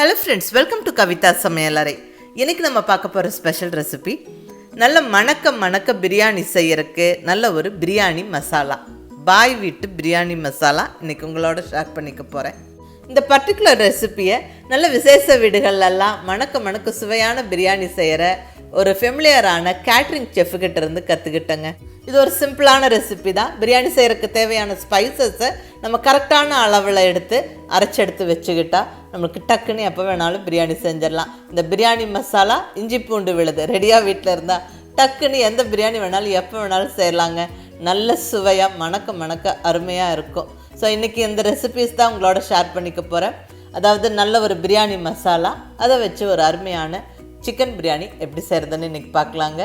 Hello friends, welcome to KAVITHASAMAYALARAI. இன்னைக்கு நம்ம பார்க்க போற ஸ்பெஷல் ரெசிபி நல்ல மணக்க பிரியாணி செய்யறதுக்கு நல்ல ஒரு பிரியாணி மசாலா. பாய் வீட்டு பிரியாணி மசாலா இன்னைக்கு உங்களோட ஷேர் பண்ணிக்க போறேன். இந்த பர்టిక్యులர் ரெசிபியை நல்ல விசேஷ வீடுகள்ல எல்லாம் மணக்க சுவையான பிரியாணி செய்யற ஒரு ஃபெமிலியரான கேட்டரிங் செஃப் கிட்ட இருந்து கத்துக்கிட்டேங்க. இது ஒரு சிம்பிளான ரெசிபி தான். பிரியாணி செய்யறதுக்கு தேவையான ஸ்பைசஸை நம்ம கரெக்டான அளவில் அரைச்செடுத்து வச்சுக்கிட்டா நம்மளுக்கு டக்குன்னு எப்போ வேணாலும் பிரியாணி செஞ்சிடலாம். இந்த பிரியாணி மசாலா இஞ்சி பூண்டு விழுது ரெடியாக வீட்டில் இருந்தால் டக்குன்னு எந்த பிரியாணி வேணாலும் எப்போ வேணாலும் செய்யலாங்க. நல்ல சுவையாக மணக்க அருமையாக இருக்கும். ஸோ இன்றைக்கி இந்த ரெசிபீஸ் தான் உங்களோட ஷேர் பண்ணிக்க போகிறேன். அதாவது நல்ல ஒரு பிரியாணி மசாலா, அதை வச்சு ஒரு அருமையான சிக்கன் பிரியாணி எப்படி செய்கிறதுன்னு இன்றைக்கி பார்க்கலாங்க.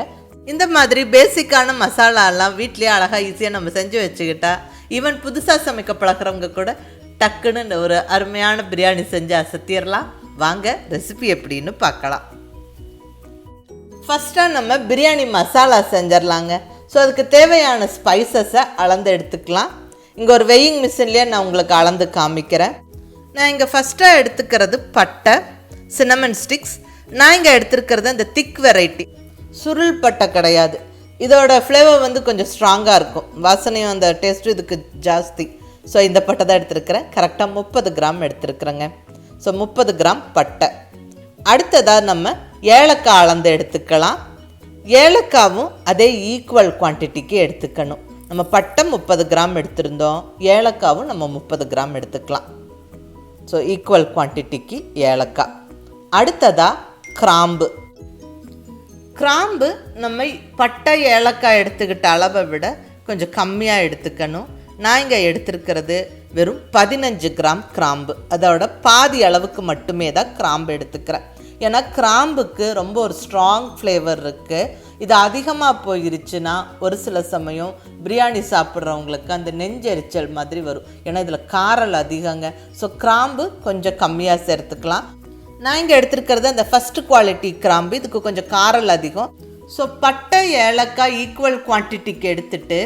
இந்த மாதிரி பேசிக்கான மசாலாலாம் வீட்லேயே அழகாக ஈஸியாக நம்ம செஞ்சு வச்சுக்கிட்டா ஈவன் புதுசாக சமைக்க பழகிறவங்க கூட டக்குன்னு ஒரு அருமையான பிரியாணி செஞ்சு அசத்திடலாம். வாங்க ரெசிபி எப்படின்னு பார்க்கலாம். ஃபஸ்ட்டாக நம்ம பிரியாணி மசாலா செஞ்சிடலாங்க. ஸோ அதுக்கு தேவையான ஸ்பைசஸை அளந்து எடுத்துக்கலாம். இங்கே ஒரு வெயிங் மிஷின்லேயே நான் உங்களுக்கு அளந்து காமிக்கிறேன். நான் இங்கே ஃபஸ்ட்டாக எடுத்துக்கிறது பட்டை, சின்னமன் ஸ்டிக்ஸ். நான் இங்கே எடுத்துருக்கிறது அந்த திக் வெரைட்டி, சுருள் பட்டை கிடையாது. இதோட ஃப்ளேவர் வந்து கொஞ்சம் ஸ்ட்ராங்காக இருக்கும், வாசனையும் அந்த டேஸ்ட்டும் இதுக்கு ஜாஸ்தி. ஸோ இந்த பட்டை தான் எடுத்துருக்கிறேன். கரெக்டாக 30 கிராம் எடுத்துருக்குறேங்க. ஸோ 30 கிராம் பட்டை. அடுத்ததாக நம்ம ஏலக்காய் அளந்து எடுத்துக்கலாம். ஏலக்காவும் அதே ஈக்குவல் குவான்டிட்டிக்கு எடுத்துக்கணும். நம்ம பட்டை 30 கிராம் எடுத்திருந்தோம், ஏலக்காவும் நம்ம 30 கிராம் எடுத்துக்கலாம். ஸோ ஈக்குவல் குவான்டிட்டிக்கு ஏலக்காய். அடுத்ததாக கிராம்பு நம்ம பட்டை ஏலக்காய் எடுத்துக்கிட்ட அளவை விட கொஞ்சம் கம்மியாக எடுத்துக்கணும். நான் இங்கே எடுத்துருக்கிறது வெறும் 15 கிராம் கிராம்பு. அதோட பாதி அளவுக்கு மட்டுமே தான் கிராம்பு எடுத்துக்கிறேன். ஏன்னா கிராம்புக்கு ரொம்ப ஒரு ஸ்ட்ராங் ஃப்ளேவர் இருக்குது. இது அதிகமாக போயிருச்சுன்னா ஒரு சில சமயம் பிரியாணி சாப்பிட்றவங்களுக்கு அந்த நெஞ்செரிச்சல் மாதிரி வரும். ஏன்னா இதில் காரல் அதிகங்க. ஸோ கிராம்பு கொஞ்சம் கம்மியாக சேர்த்துக்கலாம். நான் இங்கே எடுத்துருக்கிறது அந்த ஃபஸ்ட்டு குவாலிட்டி கிராம்பு, இதுக்கு கொஞ்சம் காரல் அதிகம். ஸோ பட்டை ஏலக்காய் ஈக்குவல் குவான்டிட்டிக்கு எடுத்துகிட்டு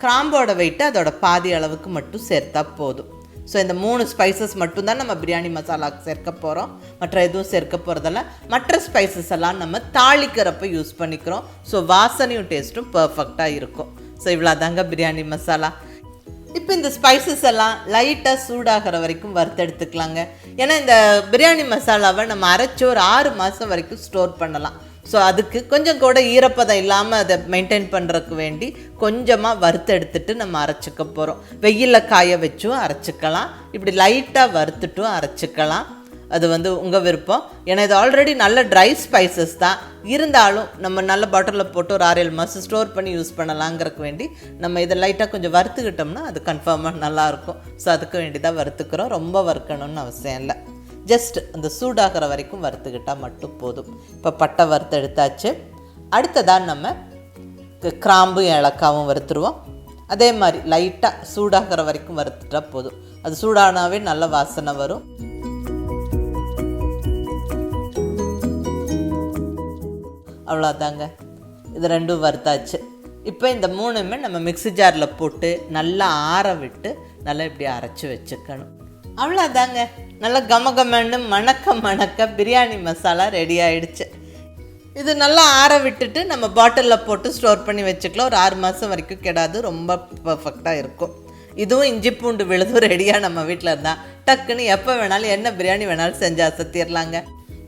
கிராம்போட வெயிட்டு அதோட பாதி அளவுக்கு மட்டும் சேர்த்தா போதும். ஸோ இந்த 3 ஸ்பைசஸ் மட்டும்தான் நம்ம பிரியாணி மசாலாவுக்கு சேர்க்க போகிறோம். மற்ற எதுவும் சேர்க்க போகிறதில்ல. மற்ற ஸ்பைசஸ் எல்லாம் நம்ம தாளிக்கிறப்ப யூஸ் பண்ணிக்கிறோம். ஸோ வாசனையும் டேஸ்ட்டும் பர்ஃபெக்டாக இருக்கும். ஸோ இவ்வளோ தாங்க பிரியாணி மசாலா. இப்போ இந்த ஸ்பைசஸ் எல்லாம் லைட்டாக சூடாகிற வரைக்கும் வறுத்தெடுத்துக்கலாங்க. ஏன்னா இந்த பிரியாணி மசாலாவை நம்ம அரைச்சி ஒரு 6 மாதம் வரைக்கும் ஸ்டோர் பண்ணலாம். ஸோ அதுக்கு கொஞ்சம் கூட ஈரப்பதம் இல்லாமல் அதை மெயின்டைன் பண்ணுறதுக்கு வேண்டி கொஞ்சமாக வறுத்து எடுத்துட்டு நம்ம அரைச்சிக்க போகிறோம். வெயிலில் காய வச்சும் அரைச்சிக்கலாம், இப்படி லைட்டாக வறுத்துட்டும் அரைச்சிக்கலாம். அது வந்து உங்கள் விருப்பம். ஏன்னா இது ஆல்ரெடி நல்ல ட்ரை ஸ்பைசஸ் தான், இருந்தாலும் நம்ம நல்ல பாட்டிலில் போட்டு ஒரு 6-7 மாதம் ஸ்டோர் பண்ணி யூஸ் பண்ணலாங்கிறதுக்கு வேண்டி நம்ம இதை லைட்டாக கொஞ்சம் வறுத்துக்கிட்டோம்னா அது கன்ஃபார்மாக நல்லாயிருக்கும். ஸோ அதுக்கு வேண்டி தான் வறுத்துக்கிறோம். ரொம்ப வறுக்கணும்னு அவசியம் இல்லை, ஜஸ்ட் அந்த சூடாகிற வரைக்கும் வறுத்துக்கிட்டால் மட்டும் போதும். இப்போ பட்டை வறுத்து எடுத்தாச்சு. அடுத்ததாக நம்ம கிராம்பு ஏலக்காவும் வறுத்துருவோம். அதே மாதிரி லைட்டாக சூடாகிற வரைக்கும் வறுத்துட்டா போதும். அது சூடானாவே நல்ல வாசனை வரும். அவ்வளோதாங்க, இது ரெண்டும் வறுத்தாச்சு. இப்போ இந்த 3மே நம்ம மிக்ஸி ஜாரில் போட்டு நல்லா ஆற விட்டு நல்லா இப்படி அரைச்சி வச்சுக்கணும். அவ்வளோதாங்க, நல்லா கமகமன்னு மணக்க பிரியாணி மசாலா ரெடி ஆகிடுச்சு. இது நல்லா ஆற விட்டுட்டு நம்ம பாட்டிலில் போட்டு ஸ்டோர் பண்ணி வச்சுக்கலாம். ஒரு 6 மாதம் வரைக்கும் கெடாது, ரொம்ப பர்ஃபெக்டாக இருக்கும். இதுவும் இஞ்சி பூண்டு விழுதும் ரெடியாக நம்ம வீட்டில் இருந்தால் டக்குன்னு எப்போ வேணாலும் என்ன பிரியாணி வேணாலும் செஞ்சு அசத்திடலாங்க.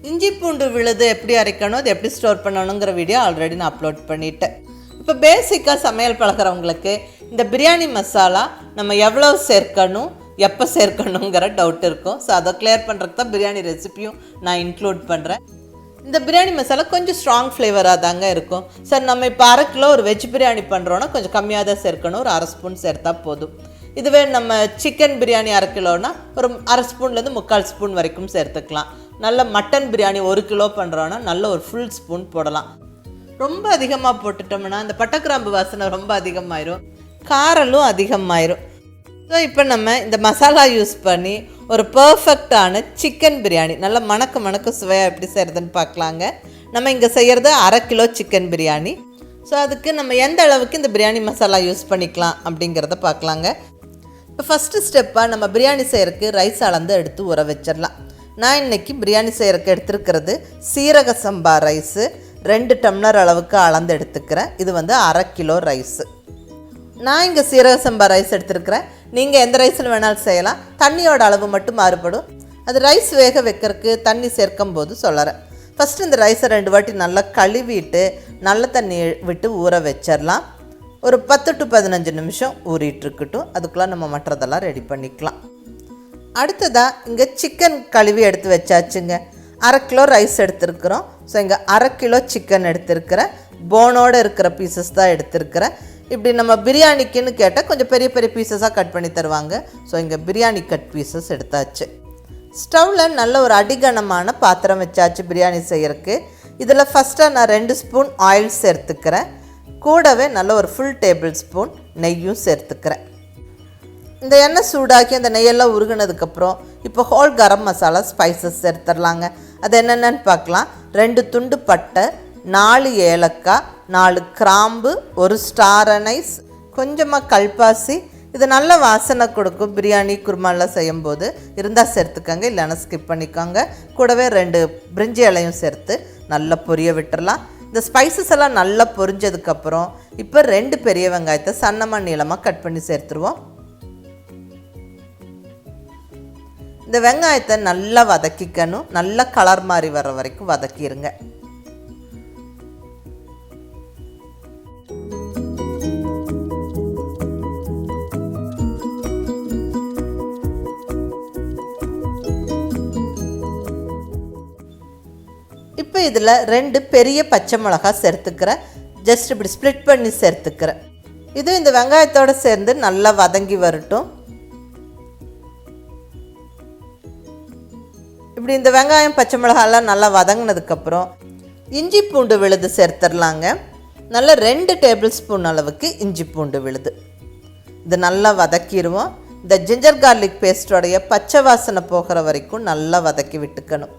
இஞ்சி பூண்டு விழுது எப்படி அரைக்கணும், அது எப்படி ஸ்டோர் பண்ணணுங்கிற வீடியோ ஆல்ரெடி நான் அப்லோட் பண்ணிட்டேன். இப்போ பேசிக்காக சமையல் பழகிறவங்களுக்கு இந்த பிரியாணி மசாலா நம்ம எவ்வளோ சேர்க்கணும், எப்போ சேர்க்கணுங்கிற டவுட் இருக்கும். ஸோ அதை கிளியர் பண்ணுறதுக்கு தான் பிரியாணி ரெசிபியும் நான் இன்க்ளூட் பண்ணுறேன். இந்த பிரியாணி மசாலா கொஞ்சம் ஸ்ட்ராங் ஃப்ளேவராக தாங்க இருக்கும். சார் நம்ம இப்போ 1/2 கிலோ ஒரு வெஜ் பிரியாணி பண்ணுறோன்னா கொஞ்சம் கம்மியாக தான் சேர்க்கணும், ஒரு 1/2 ஸ்பூன் சேர்த்தா போதும். இதுவே நம்ம சிக்கன் பிரியாணி 1/2 கிலோனா ஒரு 1/2 ஸ்பூன்லேருந்து 3/4 ஸ்பூன் வரைக்கும் சேர்த்துக்கலாம். நல்ல மட்டன் பிரியாணி 1 கிலோ பண்ணுறோன்னா நல்ல ஒரு ஃபுல் ஸ்பூன் போடலாம். ரொம்ப அதிகமாக போட்டுட்டோம்னா அந்த பட்டைக்கிராம்பு வாசனை ரொம்ப அதிகமாயிரும், காரலும் அதிகமாயிரும். ஸோ இப்போ நம்ம இந்த மசாலா யூஸ் பண்ணி ஒரு பர்ஃபெக்டான சிக்கன் பிரியாணி நல்ல மணக்க சுவையாக எப்படி செய்கிறதுன்னு பார்க்கலாங்க. நம்ம இங்கே செய்கிறது 1/2 கிலோ சிக்கன் பிரியாணி. ஸோ அதுக்கு நம்ம எந்த அளவுக்கு இந்த பிரியாணி மசாலா யூஸ் பண்ணிக்கலாம் அப்படிங்கிறத பார்க்கலாங்க. இப்போ ஃபஸ்ட்டு ஸ்டெப்பாக நம்ம பிரியாணி செய்கிறதுக்கு ரைஸ் அளந்து எடுத்து ஊற வச்சிடலாம். நான் இன்றைக்கி பிரியாணி செய்கிறக்கு எடுத்துருக்கிறது சீரக சம்பா ரைஸு 2 டம்ளர் அளவுக்கு அளந்து எடுத்துக்கிறேன். இது வந்து 1/2 கிலோ ரைஸு. நான் இங்கே சீரக சம்பா ரைஸ் எடுத்துருக்கிறேன். நீங்கள் எந்த ரைஸில் வேணாலும் செய்யலாம். தண்ணியோட அளவு மட்டும் மாறுபடும். அது ரைஸ் வேக வைக்கிறதுக்கு தண்ணி சேர்க்கும் போது சொல்கிறேன். ஃபஸ்ட்டு இந்த ரைஸை 2 வாட்டி நல்லா கழுவிட்டு நல்ல தண்ணி விட்டு ஊற வச்சிடலாம். ஒரு 10 to 15 நிமிஷம் ஊறிட்டுருக்கட்டும். அதுக்குள்ளே நம்ம மற்றதெல்லாம் ரெடி பண்ணிக்கலாம். அடுத்ததாக இங்கே சிக்கன் கழுவி எடுத்து வச்சாச்சுங்க. 1/2 கிலோ ரைஸ் எடுத்துருக்குறோம். ஸோ இங்கே 1/2 கிலோ சிக்கன் எடுத்துருக்கிறேன். போனோடு இருக்கிற பீசஸ் தான் எடுத்துருக்கிறேன். இப்படி நம்ம பிரியாணிக்குன்னு கேட்டால் கொஞ்சம் பெரிய பெரிய பீசஸாக கட் பண்ணி தருவாங்க. ஸோ இங்கே பிரியாணி கட் பீசஸ் எடுத்தாச்சு. ஸ்டவ்வில் நல்ல ஒரு அடிகனமான பாத்திரம் வச்சாச்சு பிரியாணி செய்கிறதுக்கு. இதில் ஃபஸ்ட்டாக நான் 2 ஸ்பூன் ஆயில் சேர்த்துக்கிறேன். கூடவே நல்ல ஒரு ஃபுல் டேபிள் ஸ்பூன் நெய்யும் சேர்த்துக்கிறேன். இந்த எண்ணெய் சூடாக்கி அந்த நெய்யெல்லாம் உருகினதுக்கப்புறம் இப்போ ஹோல் கரம் மசாலா ஸ்பைசஸ் சேர்த்துடலாங்க. அது என்னென்னு பார்க்கலாம். 2 துண்டு பட்டை, 4 ஏலக்காய், 4 கிராம்பு, 1 ஸ்டார் அனைஸ், கொஞ்சமாக கல்பாசி. இது நல்ல வாசனை கொடுக்கும். பிரியாணி குருமாலாம் செய்யும்போது இருந்தால் சேர்த்துக்கோங்க, இல்லைன்னா ஸ்கிப் பண்ணிக்கோங்க. கூடவே 2 பிரிஞ்சி இலையும் சேர்த்து நல்லா பொரிய விட்டுடலாம். இந்த ஸ்பைசஸ் எல்லாம் நல்லா பொரிஞ்சதுக்கப்புறம் இப்போ 2 பெரிய வெங்காயத்தை சன்னமாக நீளமாக கட் பண்ணி சேர்த்துருவோம். இந்த வெங்காயத்தை நல்லா வதக்கிக்கணும். நல்லா கலர் மாதிரி வர வரைக்கும் வதக்கிடுங்க. இப்போ இதில் 2 பெரிய பச்சை மிளகாய் சேர்த்துக்கிறேன். ஜஸ்ட் இப்படி ஸ்ப்ளிட் பண்ணி சேர்த்துக்கிறேன். இது இந்த வெங்காயத்தோடு சேர்ந்து நல்லா வதங்கி வரட்டும். இப்படி இந்த வெங்காயம் பச்சை மிளகாயெல்லாம் நல்லா வதங்கினதுக்கப்புறம் இஞ்சி பூண்டு விழுது சேர்த்துடலாங்க. நல்லா 2 டேபிள் ஸ்பூன் அளவுக்கு இஞ்சி பூண்டு விழுது. இது நல்லா வதக்கிடுவோம். இந்த ஜிஞ்சர் கார்லிக் பேஸ்டோடைய பச்சை வாசனை போகிற வரைக்கும் நல்லா வதக்கி விட்டுக்கணும்.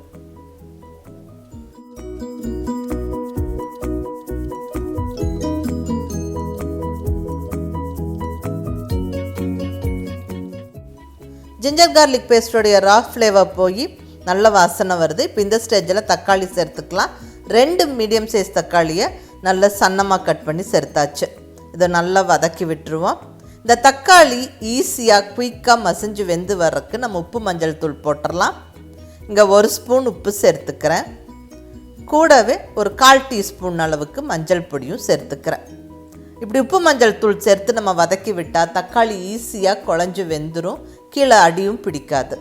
ஜிஞ்சர் கார்லிக் பேஸ்டோடைய ரா ஃப்ளேவர் போய் நல்ல வாசனை வருது. இப்போ இந்த ஸ்டேஜில் தக்காளி சேர்த்துக்கலாம். 2 மீடியம் சைஸ் தக்காளியை நல்லா சன்னமாக கட் பண்ணி சேர்த்தாச்சு. இதை நல்லா வதக்கி விட்டுருவோம். இந்த தக்காளி ஈஸியாக குயிக்காக மசிஞ்சு வெந்து வர்றதுக்கு நம்ம உப்பு மஞ்சள் தூள் போட்டுடலாம். இங்கே 1 ஸ்பூன் உப்பு சேர்த்துக்கிறேன். கூடவே ஒரு 1/4 டீஸ்பூன் அளவுக்கு மஞ்சள் பொடியும் சேர்த்துக்கிறேன். இப்படி உப்பு மஞ்சள் தூள் சேர்த்து நம்ம வதக்கி விட்டால் தக்காளி ஈஸியாக குழஞ்சி வெந்துடும், கீழே அடியும் பிடிக்காது.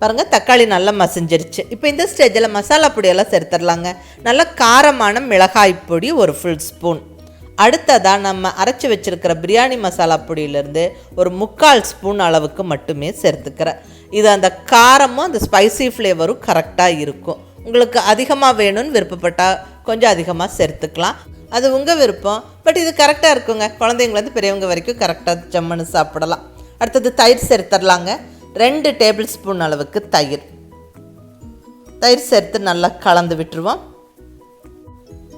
பாருங்கள், தக்காளி நல்லா மசிஞ்சிருச்சு. இப்போ இந்த ஸ்டேஜில் மசாலா பொடியெல்லாம் சேர்த்துடலாங்க. நல்ல காரமான மிளகாய் பொடி 1 ஃபுல் ஸ்பூன். அடுத்ததாக நம்ம அரைச்சி வச்சுருக்கிற பிரியாணி மசாலா பொடியிலேருந்து ஒரு 3/4 ஸ்பூன் அளவுக்கு மட்டுமே சேர்த்துக்கிறேன். இது அந்த காரமும் அந்த ஸ்பைசி ஃப்ளேவரும் கரெக்டாக இருக்கும். உங்களுக்கு அதிகமாக வேணும்னு விருப்பப்பட்டால் கொஞ்சம் அதிகமாக சேர்த்துக்கலாம். அது உங்கள் விருப்பம். பட் இது கரெக்டாக இருக்குங்க. குழந்தைங்கலேருந்து பெரியவங்க வரைக்கும் கரெக்டாக ஜம்முன்னு சாப்பிடலாம். அடுத்தது தயிர் சேர்த்துடலாங்க. 2 டேபிள் ஸ்பூன் அளவுக்கு தயிர் சேர்த்து நல்லா கலந்து விட்டுருவோம்.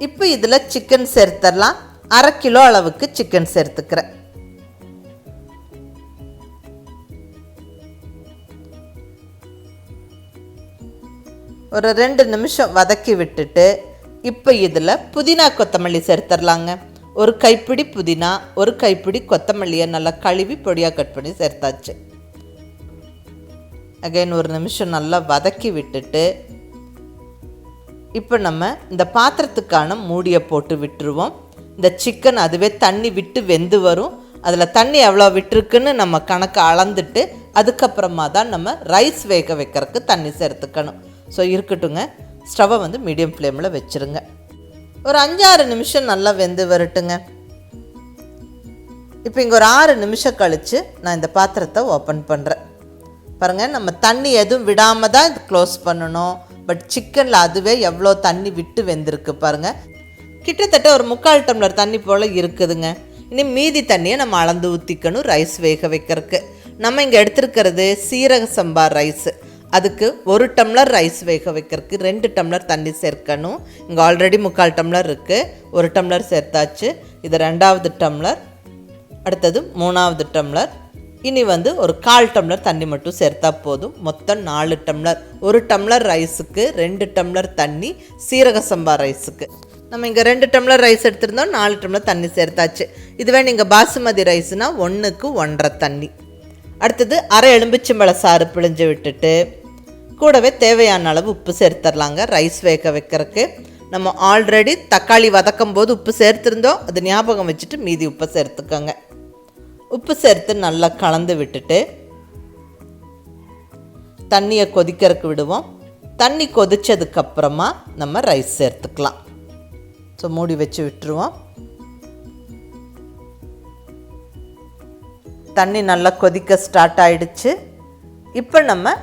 இப்போ இதில் சிக்கன் சேர்த்துடலாம். 1/2 கிலோ அளவுக்கு சிக்கன் சேர்த்துக்கிறேன். ஒரு 2 நிமிஷம் வதக்கி விட்டுட்டு இப்போ இதில் புதினா கொத்தமல்லி சேர்த்துடலாங்க. 1 கைப்பிடி புதினா, 1 கைப்பிடி கொத்தமல்லியை நல்லா கழுவி பொடியாக கட் பண்ணி சேர்த்தாச்சு. அகைன் 1 நிமிஷம் நல்லா வதக்கி விட்டுட்டு இப்போ நம்ம இந்த பாத்திரத்துக்கான மூடியை போட்டு விட்டுருவோம். இந்த சிக்கன் அதுவே தண்ணி விட்டு வெந்து வரும். அதில் தண்ணி எவ்வளோ விட்டுருக்குன்னு நம்ம கணக்கு அளந்துட்டு அதுக்கப்புறமா தான் நம்ம ரைஸ் வேக வைக்கிறதுக்கு தண்ணி சேர்த்துக்கணும். ஸோ இருக்கட்டுங்க. ஸ்டவ்வை வந்து மீடியம் ஃப்ளேமில் வச்சுருங்க. ஒரு 5-6 நிமிஷம் நல்லா வெந்து வரட்டுங்க. இப்போ இங்கே ஒரு 6 நிமிஷம் கழித்து நான் இந்த பாத்திரத்தை ஓப்பன் பண்ணுறேன். பாருங்கள், நம்ம தண்ணி எதுவும் விடாமல் தான் இது க்ளோஸ் பண்ணணும். பட் சிக்கனில் அதுவே எவ்வளோ தண்ணி விட்டு வெந்திருக்கு பாருங்கள். கிட்டத்தட்ட ஒரு 3/4 டம்ளர் தண்ணி போல் இருக்குதுங்க. இனி மீதி தண்ணியை நம்ம அளந்து ஊற்றிக்கணும் ரைஸ் வேக வைக்கிறதுக்கு. நம்ம இங்கே எடுத்துருக்கிறது சீரக சம்பா ரைஸு. அதுக்கு 1 டம்ளர் ரைஸ் வேக வைக்கிறதுக்கு 2 டம்ளர் தண்ணி சேர்க்கணும். இங்கே ஆல்ரெடி 3/4 டம்ளர் இருக்குது. 1 டம்ளர் சேர்த்தாச்சு. இது 2வது டம்ளர், அடுத்தது 3வது டம்ளர், இனி வந்து ஒரு 1/4 டம்ளர் தண்ணி மட்டும் சேர்த்தா போதும். மொத்தம் 4 டம்ளர். 1 டம்ளர் ரைஸுக்கு 2 டம்ளர் தண்ணி. சீரக சம்பா ரைஸுக்கு நம்ம இங்கே 2 டம்ளர் ரைஸ் எடுத்திருந்தோம், 4 டம்ளர் தண்ணி சேர்த்தாச்சு. இதுவே நீங்கள் பாசுமதி ரைஸ்னால் 1க்கு 1.5 தண்ணி. அடுத்தது அரை எலும்பிச்சம்பழ சாறு பிழிஞ்சு விட்டுட்டு கூடவே தேவையான அளவு உப்பு சேர்த்துடலாங்க. ரைஸ் வேக வைக்கிறதுக்கு நம்ம ஆல்ரெடி தக்காளி வதக்கும் போது உப்பு சேர்த்துருந்தோம், அது ஞாபகம் வச்சுட்டு மீதி உப்பை சேர்த்துக்கோங்க. உப்பு சேர்த்து நல்லா கலந்து விட்டுட்டு தண்ணியை கொதிக்கிறதுக்கு விடுவோம். தண்ணி கொதித்ததுக்கப்புறமா நம்ம ரைஸ் சேர்த்துக்கலாம். ஸோ மூடி வச்சு விட்டுருவோம். தண்ணி நல்லா கொதிக்க ஸ்டார்ட் ஆகிடுச்சு. இப்போ நம்ம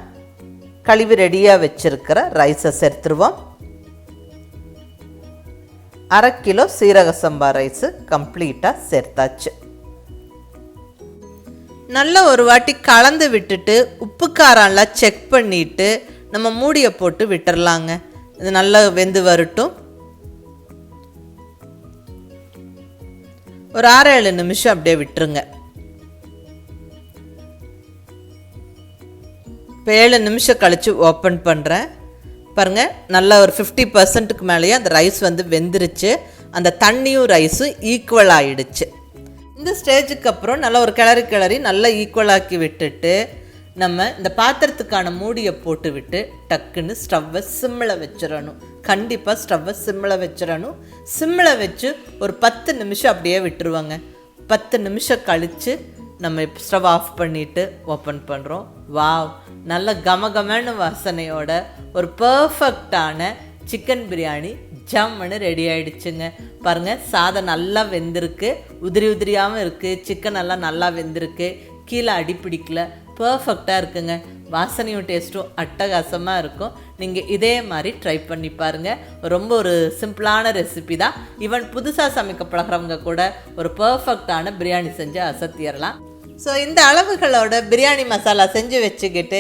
கழுவி ரெடியாக வச்சுருக்கிற ரைஸை சேர்த்துருவோம். 1/2 கிலோ சீரக சம்பா ரைஸு கம்ப்ளீட்டாக சேர்த்தாச்சு. நல்லா ஒரு வாட்டி கலந்து விட்டுட்டு உப்பு காரம்லாம் செக் பண்ணிவிட்டு நம்ம மூடியை போட்டு விட்டுறலாங்க. இது நல்லா வெந்து வரட்டும். ஒரு 6-7 நிமிஷம் அப்படியே விட்டுருங்க. இப்போ 7 நிமிஷம் கழித்து ஓப்பன் பண்ணுறேன். பாருங்கள், நல்லா ஒரு 50%க்கு மேலேயே அந்த ரைஸ் வந்து வெந்துருச்சு. அந்த தண்ணியும் ரைஸும் ஈக்குவல் ஆகிடுச்சு. இந்த ஸ்டேஜுக்கு அப்புறம் நல்லா ஒரு கிளறி நல்லா ஈக்குவலாக்கி விட்டுட்டு நம்ம இந்த பாத்திரத்துக்கான மூடியை போட்டு விட்டு டக்குன்னு ஸ்டவ்வை சிம்மில் வச்சிடணும். கண்டிப்பாக ஸ்டவ்வை சிம்மில் வச்சிடணும். சிம்மில் வச்சு ஒரு 10 நிமிஷம் அப்படியே விட்டுருவாங்க. 10 நிமிஷம் கழித்து நம்ம இப்போ ஸ்டவ் ஆஃப் பண்ணிவிட்டு ஓப்பன் பண்ணுறோம். வாவ், நல்ல கமகமான வாசனையோட ஒரு பர்ஃபெக்டான சிக்கன் பிரியாணி ஜம்முன்னு ரெடி ஆகிடுச்சுங்க. பாருங்கள், சாதம் நல்லா வெந்திருக்கு, உதிரி உதிரியாகவும் இருக்குது. சிக்கன் எல்லாம் நல்லா வெந்திருக்கு, கீழே அடிப்பிடிக்கல, பர்ஃபெக்டாக இருக்குங்க. வாசனையும் டேஸ்ட்டும் அட்டகாசமாக இருக்கும். நீங்கள் இதே மாதிரி ட்ரை பண்ணி பாருங்கள். ரொம்ப ஒரு சிம்பிளான ரெசிபி தான். ஈவன் புதுசாக சமைக்க பழகிறவங்க கூட ஒரு பர்ஃபெக்டான பிரியாணி செஞ்சு அசத்திடலாம். ஸோ இந்த அளவுகளோட பிரியாணி மசாலா செஞ்சு வச்சுக்கிட்டு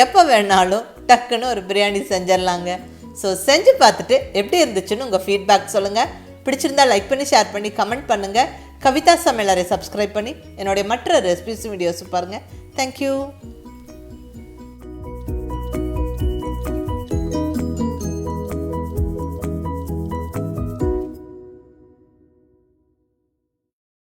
எப்போ வேணாலும் டக்குன்னு ஒரு பிரியாணி செஞ்சிடலாங்க. ஸோ செஞ்சு பார்த்துட்டு எப்படி இருந்துச்சுன்னு உங்கள் ஃபீட்பேக் சொல்லுங்கள். பிடிச்சிருந்தா லைக் பண்ணி, ஷேர் பண்ணி, கமெண்ட் பண்ணுங்கள். கவிதா சமையலறை சப்ஸ்கிரைப் பண்ணி என்னுடைய மற்ற ரெசிபிஸ் வீடியோஸ் பாருங்கள். தேங்க்யூ.